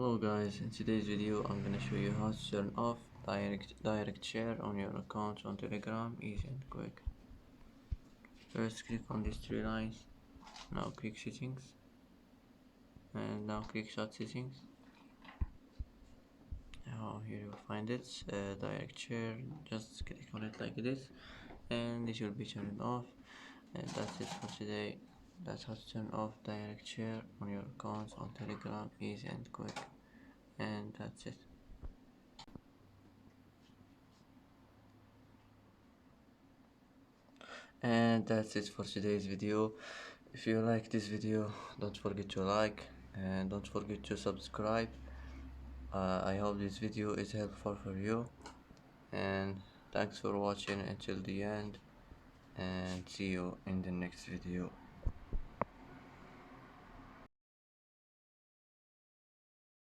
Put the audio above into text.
Hello guys, in today's video I'm gonna show you how to turn off direct share on your account on Telegram, easy and quick. First click on these three lines, now click settings, and now click chat settings. Now here you'll find it, direct share, just click on it like this and it will be turned off. And that's it for today. That's how to turn off direct share on your accounts on Telegram, easy and quick. And that's it. And that's it for today's video. If you like this video, don't forget to like and don't forget to subscribe. I hope this video is helpful for you, and thanks for watching until the end, and see you in the next video.